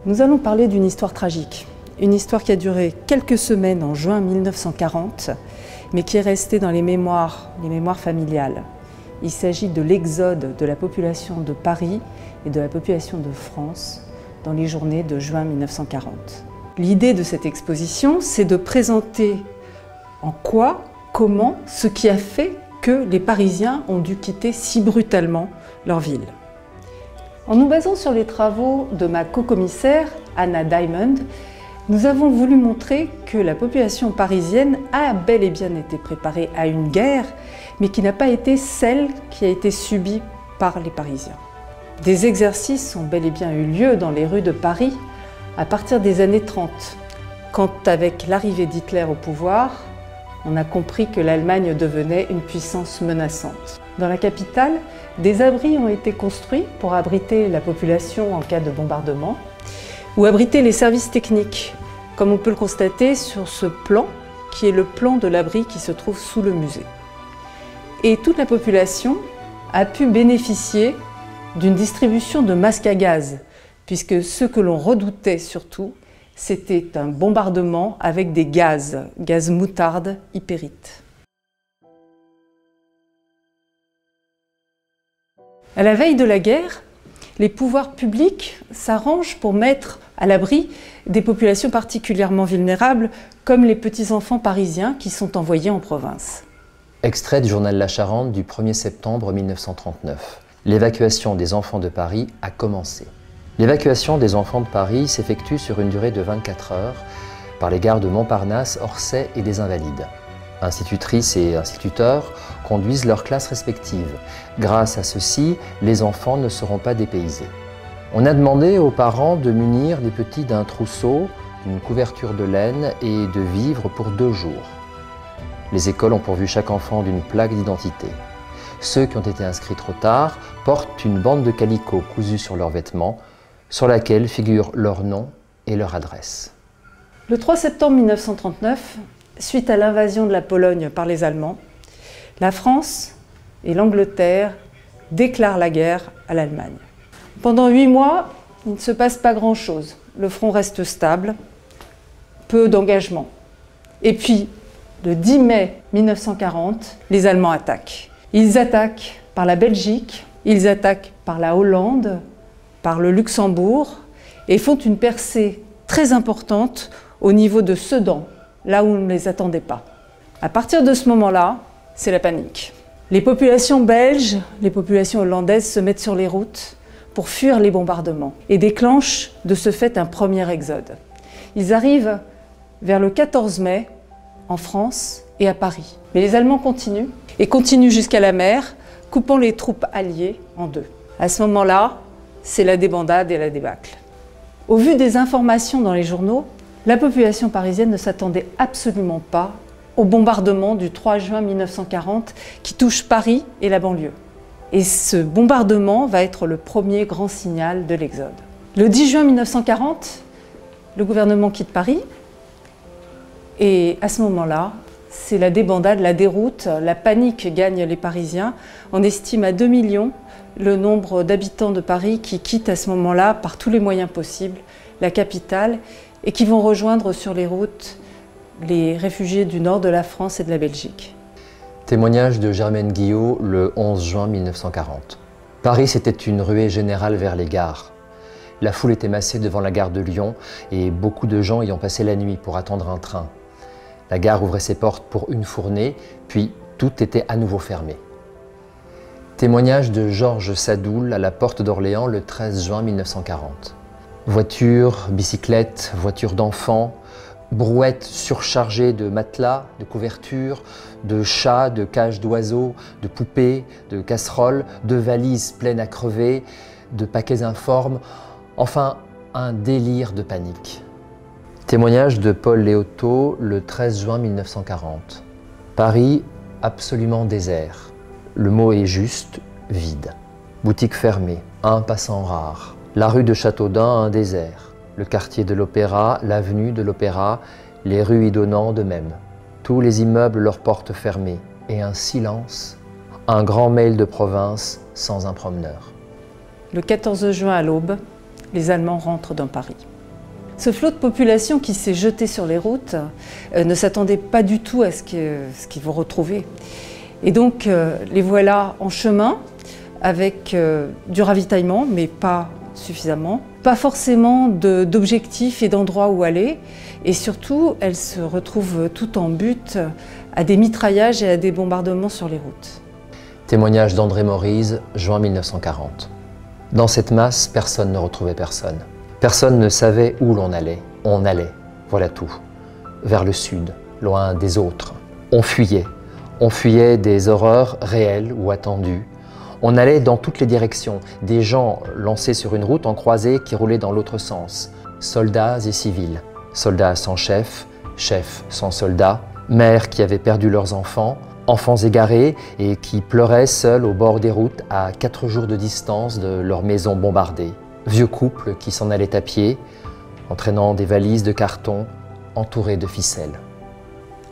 Nous allons parler d'une histoire tragique, une histoire qui a duré quelques semaines en juin 1940, mais qui est restée dans les mémoires familiales. Il s'agit de l'exode de la population de Paris et de la population de France dans les journées de juin 1940. L'idée de cette exposition, c'est de présenter en quoi, comment, ce qui a fait que les Parisiens ont dû quitter si brutalement leur ville. En nous basant sur les travaux de ma co-commissaire, Anna Diamond, nous avons voulu montrer que la population parisienne a bel et bien été préparée à une guerre, mais qui n'a pas été celle qui a été subie par les Parisiens. Des exercices ont bel et bien eu lieu dans les rues de Paris à partir des années 30, quand avec l'arrivée d'Hitler au pouvoir, on a compris que l'Allemagne devenait une puissance menaçante. Dans la capitale, des abris ont été construits pour abriter la population en cas de bombardement ou abriter les services techniques, comme on peut le constater sur ce plan, qui est le plan de l'abri qui se trouve sous le musée. Et toute la population a pu bénéficier d'une distribution de masques à gaz, puisque ce que l'on redoutait surtout, c'était un bombardement avec des gaz moutarde, hypérite. À la veille de la guerre, les pouvoirs publics s'arrangent pour mettre à l'abri des populations particulièrement vulnérables, comme les petits-enfants parisiens qui sont envoyés en province. Extrait du journal La Charente du 1er septembre 1939. L'évacuation des enfants de Paris a commencé. L'évacuation des enfants de Paris s'effectue sur une durée de 24 heures par les gares de Montparnasse, Orsay et des Invalides. Institutrices et instituteurs conduisent leurs classes respectives. Grâce à ceci, les enfants ne seront pas dépaysés. On a demandé aux parents de munir les petits d'un trousseau, d'une couverture de laine et de vivres pour 2 jours. Les écoles ont pourvu chaque enfant d'une plaque d'identité. Ceux qui ont été inscrits trop tard portent une bande de calicot cousue sur leurs vêtements, sur laquelle figurent leur nom et leur adresse. Le 3 septembre 1939, suite à l'invasion de la Pologne par les Allemands, la France et l'Angleterre déclarent la guerre à l'Allemagne. Pendant 8 mois, il ne se passe pas grand-chose. Le front reste stable, peu d'engagement. Et puis, le 10 mai 1940, les Allemands attaquent. Ils attaquent par la Belgique, ils attaquent par la Hollande, par le Luxembourg, et font une percée très importante au niveau de Sedan, là où on ne les attendait pas. À partir de ce moment-là, c'est la panique. Les populations belges, les populations hollandaises se mettent sur les routes pour fuir les bombardements et déclenchent de ce fait un premier exode. Ils arrivent vers le 14 mai en France et à Paris. Mais les Allemands continuent et continuent jusqu'à la mer, coupant les troupes alliées en 2. À ce moment-là, c'est la débandade et la débâcle. Au vu des informations dans les journaux, la population parisienne ne s'attendait absolument pas au bombardement du 3 juin 1940 qui touche Paris et la banlieue. Et ce bombardement va être le premier grand signal de l'exode. Le 10 juin 1940, le gouvernement quitte Paris et à ce moment-là, c'est la débandade, la déroute, la panique gagne les Parisiens. On estime à 2 millions le nombre d'habitants de Paris qui quittent à ce moment-là par tous les moyens possibles la capitale et qui vont rejoindre sur les routes les réfugiés du nord de la France et de la Belgique. Témoignage de Germaine Guillot le 11 juin 1940. Paris, c'était une ruée générale vers les gares. La foule était massée devant la gare de Lyon et beaucoup de gens y ont passé la nuit pour attendre un train. La gare ouvrait ses portes pour une fournée, puis tout était à nouveau fermé. Témoignage de Georges Sadoul à la porte d'Orléans le 13 juin 1940. Voitures, bicyclettes, voitures d'enfants, brouettes surchargées de matelas, de couvertures, de chats, de cages d'oiseaux, de poupées, de casseroles, de valises pleines à crever, de paquets informes, enfin un délire de panique. Témoignage de Paul Léoto le 13 juin 1940. Paris absolument désert. Le mot est juste, vide. Boutique fermée, un passant rare. La rue de Châteaudun, un désert. Le quartier de l'Opéra, l'avenue de l'Opéra, les rues y donnant de même. Tous les immeubles leurs portes fermées. Et un silence, un grand mail de province sans un promeneur. Le 14 juin à l'aube, les Allemands rentrent dans Paris. Ce flot de population qui s'est jeté sur les routes ne s'attendait pas du tout à ce qu'ils vont retrouver. Et donc les voilà en chemin avec du ravitaillement, mais pas suffisamment, pas forcément d'objectifs et d'endroits où aller, et surtout elles se retrouvent toutes en butte à des mitraillages et à des bombardements sur les routes. Témoignage d'André Maurize, juin 1940. Dans cette masse, personne ne retrouvait personne. Personne ne savait où l'on allait. On allait, voilà tout. Vers le sud, loin des autres. On fuyait des horreurs réelles ou attendues. On allait dans toutes les directions, des gens lancés sur une route en croisée qui roulaient dans l'autre sens. Soldats et civils, soldats sans chef, chefs sans soldats, mères qui avaient perdu leurs enfants, enfants égarés et qui pleuraient seuls au bord des routes à 4 jours de distance de leurs maisons bombardées. Vieux couples qui s'en allaient à pied, entraînant des valises de carton entourées de ficelles.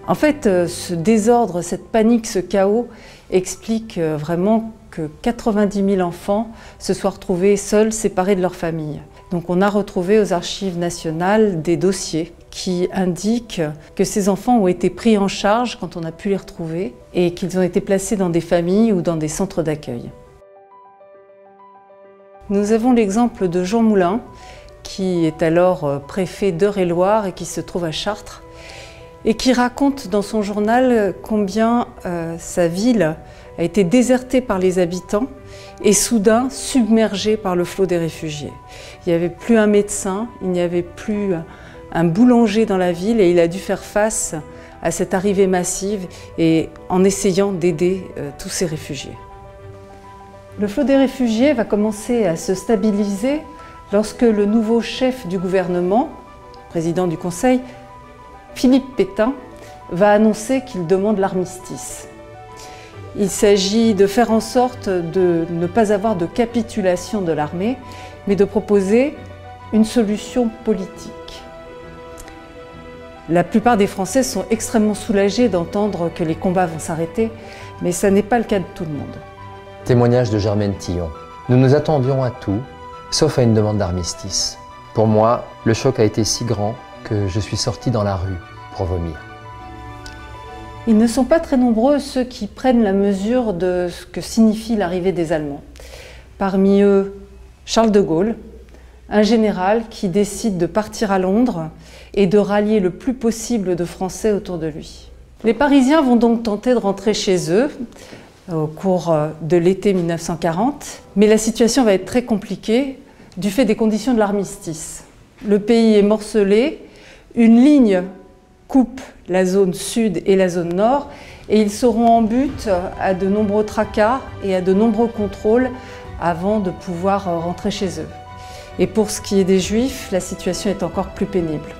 En fait, ce désordre, cette panique, ce chaos explique vraiment que 90 000 enfants se soient retrouvés seuls, séparés de leur famille. Donc on a retrouvé aux archives nationales des dossiers qui indiquent que ces enfants ont été pris en charge quand on a pu les retrouver et qu'ils ont été placés dans des familles ou dans des centres d'accueil. Nous avons l'exemple de Jean Moulin, qui est alors préfet d'Eure-et-Loir et qui se trouve à Chartres, et qui raconte dans son journal combien sa ville a été désertée par les habitants et soudain submergée par le flot des réfugiés. Il n'y avait plus un médecin, il n'y avait plus un boulanger dans la ville et il a dû faire face à cette arrivée massive et en essayant d'aider tous ces réfugiés. Le flot des réfugiés va commencer à se stabiliser lorsque le nouveau chef du gouvernement, président du Conseil, Philippe Pétain, va annoncer qu'il demande l'armistice. Il s'agit de faire en sorte de ne pas avoir de capitulation de l'armée, mais de proposer une solution politique. La plupart des Français sont extrêmement soulagés d'entendre que les combats vont s'arrêter, mais ça n'est pas le cas de tout le monde. Témoignage de Germaine Tillon. Nous nous attendions à tout, sauf à une demande d'armistice. Pour moi, le choc a été si grand que je suis sorti dans la rue pour vomir. Ils ne sont pas très nombreux ceux qui prennent la mesure de ce que signifie l'arrivée des Allemands. Parmi eux, Charles de Gaulle, un général qui décide de partir à Londres et de rallier le plus possible de Français autour de lui. Les Parisiens vont donc tenter de rentrer chez eux au cours de l'été 1940, mais la situation va être très compliquée du fait des conditions de l'armistice. Le pays est morcelé, une ligne coupe la zone sud et la zone nord, et ils seront en butte à de nombreux tracas et à de nombreux contrôles avant de pouvoir rentrer chez eux. Et pour ce qui est des Juifs, la situation est encore plus pénible.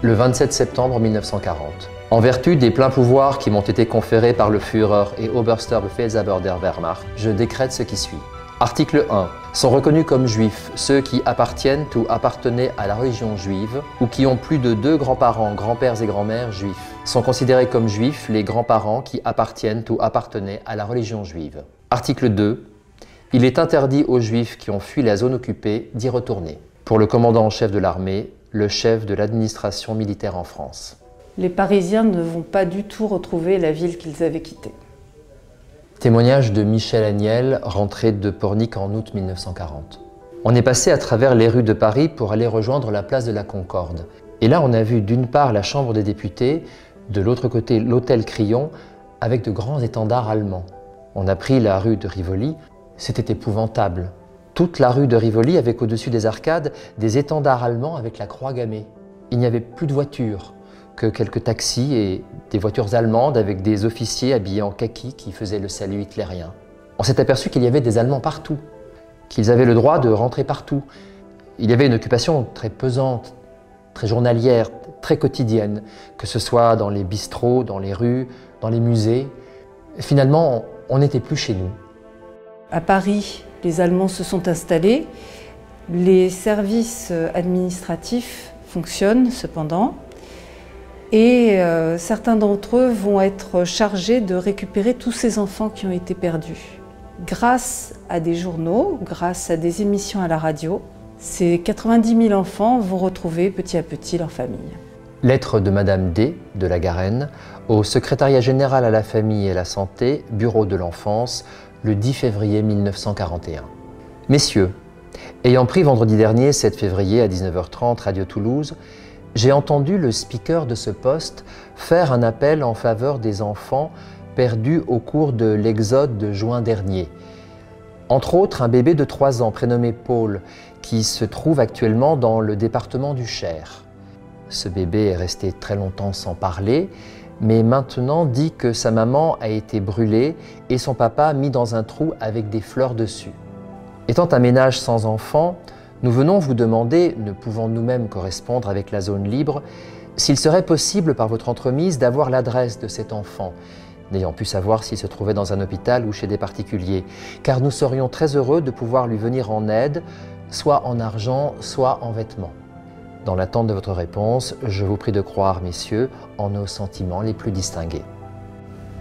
Le 27 septembre 1940. En vertu des pleins pouvoirs qui m'ont été conférés par le Führer et Oberster Befehlshaber der Wehrmacht, je décrète ce qui suit. Article 1. Sont reconnus comme juifs ceux qui appartiennent ou appartenaient à la religion juive ou qui ont plus de 2 grands-parents, grands-pères et grands-mères juifs. Sont considérés comme juifs les grands-parents qui appartiennent ou appartenaient à la religion juive. Article 2. Il est interdit aux juifs qui ont fui la zone occupée d'y retourner. Pour le commandant en chef de l'armée, le chef de l'administration militaire en France. Les Parisiens ne vont pas du tout retrouver la ville qu'ils avaient quittée. Témoignage de Michel Agnel, rentré de Pornic en août 1940. On est passé à travers les rues de Paris pour aller rejoindre la place de la Concorde. Et là, on a vu d'une part la Chambre des députés, de l'autre côté l'hôtel Crillon, avec de grands étendards allemands. On a pris la rue de Rivoli, c'était épouvantable. Toute la rue de Rivoli avec au-dessus des arcades des étendards allemands avec la croix gammée. Il n'y avait plus de voitures, que quelques taxis et des voitures allemandes avec des officiers habillés en kaki qui faisaient le salut hitlérien. On s'est aperçu qu'il y avait des Allemands partout, qu'ils avaient le droit de rentrer partout. Il y avait une occupation très pesante, très journalière, très quotidienne, que ce soit dans les bistrots, dans les rues, dans les musées. Finalement, on n'était plus chez nous. À Paris, les Allemands se sont installés. Les services administratifs fonctionnent cependant. Et certains d'entre eux vont être chargés de récupérer tous ces enfants qui ont été perdus. Grâce à des journaux, grâce à des émissions à la radio, Ces 90 000 enfants vont retrouver petit à petit leur famille. Lettre de Madame D, de la Garenne, au Secrétariat général à la famille et la santé, Bureau de l'enfance, le 10 février 1941. Messieurs, ayant pris vendredi dernier, 7 février à 19h30, Radio Toulouse, j'ai entendu le speaker de ce poste faire un appel en faveur des enfants perdus au cours de l'exode de juin dernier. Entre autres, un bébé de 3 ans prénommé Paul, qui se trouve actuellement dans le département du Cher. Ce bébé est resté très longtemps sans parler, mais maintenant dit que sa maman a été brûlée et son papa mis dans un trou avec des fleurs dessus. Étant un ménage sans enfants, nous venons vous demander, ne pouvant nous-mêmes correspondre avec la zone libre, s'il serait possible par votre entremise d'avoir l'adresse de cet enfant, n'ayant pu savoir s'il se trouvait dans un hôpital ou chez des particuliers, car nous serions très heureux de pouvoir lui venir en aide, soit en argent, soit en vêtements. Dans l'attente de votre réponse, je vous prie de croire, messieurs, en nos sentiments les plus distingués.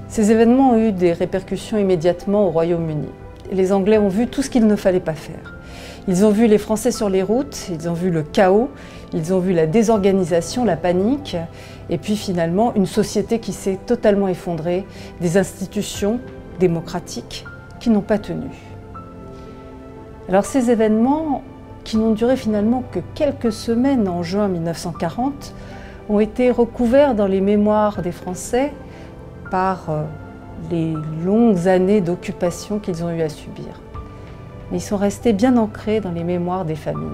Ces événements ont eu des répercussions immédiatement au Royaume-Uni. Les Anglais ont vu tout ce qu'il ne fallait pas faire. Ils ont vu les Français sur les routes, ils ont vu le chaos, ils ont vu la désorganisation, la panique, et puis finalement une société qui s'est totalement effondrée, des institutions démocratiques qui n'ont pas tenu. Alors ces événements, qui n'ont duré finalement que quelques semaines en juin 1940, ont été recouverts dans les mémoires des Français par les longues années d'occupation qu'ils ont eu à subir. Mais ils sont restés bien ancrés dans les mémoires des familles.